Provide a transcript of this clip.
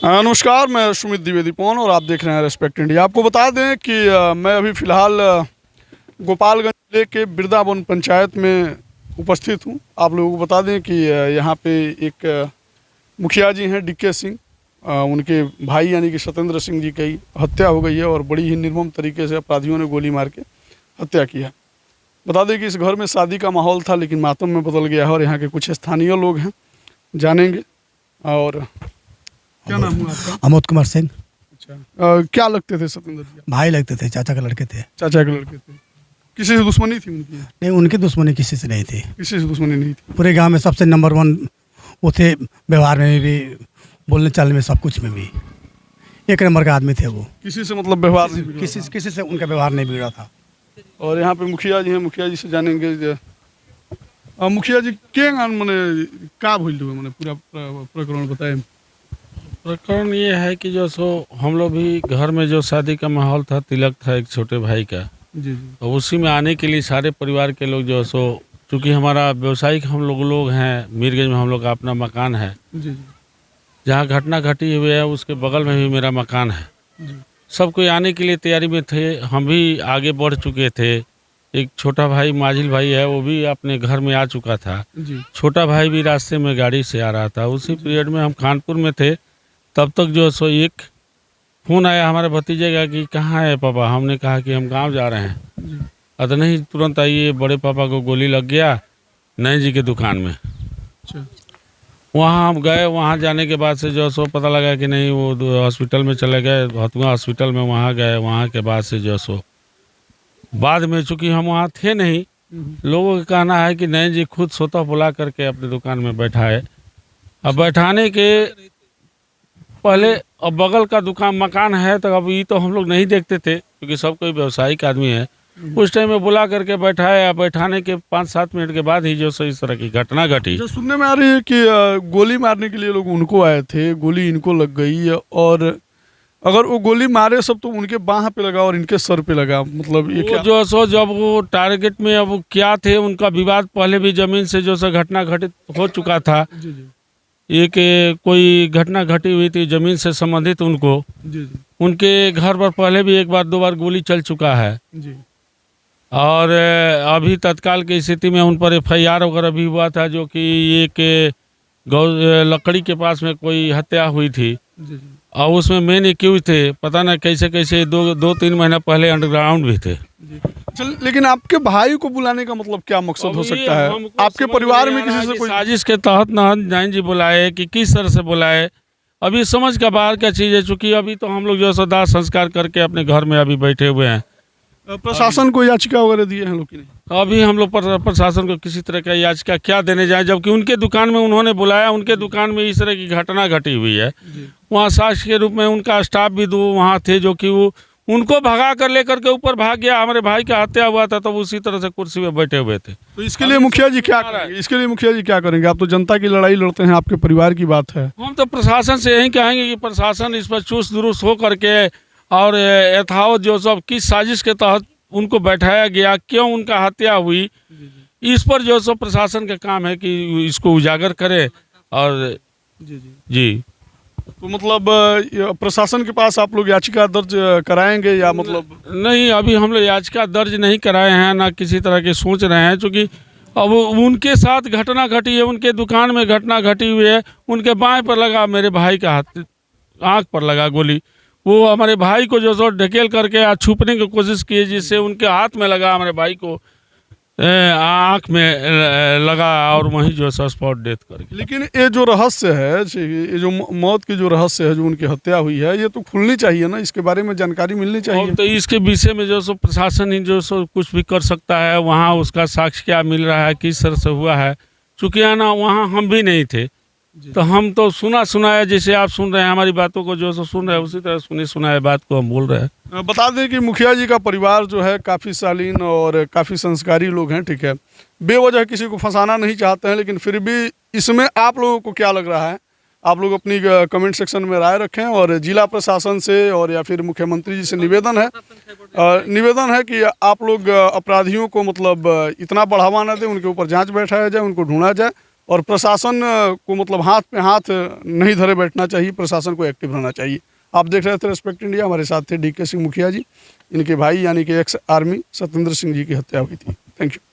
नमस्कार, मैं सुमित द्विवेदी पवन और आप देख रहे हैं रेस्पेक्ट इंडिया। आपको बता दें कि मैं अभी फ़िलहाल गोपालगंज जिले के बिरदावन पंचायत में उपस्थित हूं। आप लोगों को बता दें कि यहां पे एक मुखिया जी हैं डीके सिंह, उनके भाई यानी कि सत्येंद्र सिंह जी की हत्या हो गई है और बड़ी ही निर्मम तरीके से अपराधियों ने गोली मार के हत्या की है। बता दें कि इस घर में शादी का माहौल था लेकिन मातम में बदल गया है और यहाँ के कुछ स्थानीय लोग हैं, जानेंगे। और क्या नाम हुआ आपका? अमोद कुमार सिंह। अच्छा, क्या लगते थे सत्येंद्र जी? भाई लगते थे, चाचा के लड़के थे। चाचा के लड़के थे। किसी से दुश्मनी थी उनकी? नहीं, उनकी दुश्मनी किसी से नहीं थी। किसी से दुश्मनी नहीं थी। पूरे गांव में सबसे नंबर 1 वो थे, व्यवहार में भी, बोलने चालने में, सब कुछ में भी एक नंबर का आदमी थे वो। किसी से मतलब व्यवहार नहीं बिगड़ा किसी से उनका व्यवहार नहीं बिगड़ा था। और यहाँ पे मुखिया जी हैं, मुखिया जी से जानेंगे। मुखिया जी के मने का भइल हुए, मने पूरा प्रकरण बताएं। प्रकरण ये है कि जो सो हम लोग भी घर में जो शादी का माहौल था, तिलक था एक छोटे भाई का, जी। तो उसी में आने के लिए सारे परिवार के लोग जो सो, चूँकि हमारा व्यवसायिक हम लोग हैं, मीरगंज में हम लोग का अपना मकान है। जी। जहाँ घटना घटी हुई है उसके बगल में भी मेरा मकान है। जी। सब कोई आने के लिए तैयारी में थे, हम भी आगे बढ़ चुके थे। एक छोटा भाई माजिल भाई है, वो भी अपने घर में आ चुका था। जी। छोटा भाई भी रास्ते में गाड़ी से आ रहा था। उसी पीरियड में हम कानपुर में थे, तब तक जो सो एक फ़ोन आया हमारे भतीजे का कि कहाँ है पापा। हमने कहा कि हम गांव जा रहे हैं। अतः नहीं, तुरंत आइए, बड़े पापा को गोली लग गया नैन जी के दुकान में। अच्छा। वहाँ हम गए, वहाँ जाने के बाद से जो सो पता लगा कि नहीं, वो हॉस्पिटल में चले गए, हथुआ हॉस्पिटल में वहाँ गए। वहाँ के बाद से जो सो बाद में, चूँकि हम वहाँ थे नहीं, लोगों का कहना है कि नैन जी खुद स्वतः बुला करके अपनी दुकान में बैठाए। अब बैठाने के पहले अब बगल का दुकान मकान है, तो अब ये तो हम लोग नहीं देखते थे क्योंकि सब कोई व्यावसायिक आदमी है। उस टाइम में बुला करके बैठाया। बैठाने के 5-7 मिनट के बाद ही जो सो इस तरह की घटना घटी। जो सुनने में आ रही है कि गोली मारने के लिए लोग उनको आए थे, गोली इनको लग गई और अगर वो गोली मारे सब तो उनके बाह पे लगा और इनके सर पे लगा, मतलब ये क्या? जो सो जब वो टारगेट में अब क्या थे, उनका विवाद पहले भी जमीन से जो सो घटना घटित हो चुका था। जी। ये कि कोई घटना घटी हुई थी जमीन से संबंधित, उनको जी। उनके घर पर पहले भी 1-2 बार गोली चल चुका है। जी। और अभी तत्काल की स्थिति में उन पर FIR वगैरह भी हुआ था, जो कि ये लकड़ी के पास में कोई हत्या हुई थी। जी। और उसमें मेन एक्यूज थे, पता ना कैसे 2-3 महीना पहले अंडरग्राउंड भी थे। चल, लेकिन आपके भाई को बुलाने का मतलब क्या मकसद हो सकता है? आपके परिवार में किसी से कोई साजिश के तहत नैन जी बुलाए कि किस तरह से बुलाए, अभी समझ का बाहर का चीज़ है। चूँकि अभी तो हम लोग जो सो दाह संस्कार करके अपने घर में अभी बैठे हुए हैं। प्रशासन को याचिका वगैरह दिए हैं लोग कि नहीं? अभी हम लोग प्रशासन को किसी तरह का याचिका क्या देने जाए, जबकि उनके दुकान में उन्होंने बुलाया, उनके दुकान में इस तरह की घटना घटी हुई है। वहाँ साक्ष्य के रूप में उनका स्टाफ भी 2 वहाँ थे, जो कि वो उनको भगा कर लेकर के ऊपर भाग गया। हमारे भाई का हत्या हुआ था, तो उसी तरह से कुर्सी में बैठे हुए थे। तो इसके लिए मुखिया जी क्या करेंगे? इसके लिए मुखिया जी क्या करेंगे? आप तो जनता की लड़ाई लड़ते हैं, आपके परिवार की बात है। हम तो प्रशासन से यही कहेंगे कि प्रशासन इस पर चुस्त दुरुस्त हो करके और यथावत जो सब किस साजिश के तहत उनको बैठाया गया, क्यों उनका हत्या हुई, इस पर जो सब प्रशासन का काम है कि इसको उजागर करे। और जी तो मतलब प्रशासन के पास आप लोग याचिका दर्ज कराएंगे या मतलब? नहीं, अभी हम लोग याचिका दर्ज नहीं कराए हैं, ना किसी तरह के सोच रहे हैं। क्योंकि अब उनके साथ घटना घटी है, उनके दुकान में घटना घटी हुई है, उनके बाएं पर लगा, मेरे भाई का आँख पर लगा गोली। वो हमारे भाई को जो सो ढकेल करके छुपने की कोशिश की, जिससे उनके हाथ में लगा, हमारे भाई को आँख में लगा और वहीं जो है स्पॉट डेथ कर गया। लेकिन ये जो रहस्य है, ये जो मौत की जो रहस्य है, जो उनकी हत्या हुई है, ये तो खुलनी चाहिए ना, इसके बारे में जानकारी मिलनी चाहिए। तो इसके विषय में जो सो प्रशासन ही जो सो कुछ भी कर सकता है। वहाँ उसका साक्ष्य क्या मिल रहा है, किस तरह से हुआ है, चूँकि आना वहाँ हम भी नहीं थे, तो हम तो सुनाया, जैसे आप सुन रहे हैं हमारी बातों को, जो सो सुन रहे हैं उसी तरह सुनाए बात को हम बोल रहे हैं। बता दें कि मुखिया जी का परिवार जो है काफ़ी शालीन और काफ़ी संस्कारी लोग हैं, ठीक है, बेवजह किसी को फंसाना नहीं चाहते हैं। लेकिन फिर भी इसमें आप लोगों को क्या लग रहा है? आप लोग अपनी कमेंट सेक्शन में राय रखें। और जिला प्रशासन से और या फिर मुख्यमंत्री जी से निवेदन है कि आप लोग अपराधियों को मतलब इतना बढ़ावा ना दें, उनके ऊपर जांच बैठाया जाए, उनको ढूंढा जाए और प्रशासन को मतलब हाथ पे हाथ नहीं धरे बैठना चाहिए, प्रशासन को एक्टिव रहना चाहिए। आप देख रहे थे रेस्पेक्ट इंडिया, हमारे साथ थे DK सिंह मुखिया जी, इनके भाई यानी कि एक्स आर्मी सत्येंद्र सिंह जी की हत्या हुई थी। Thank you.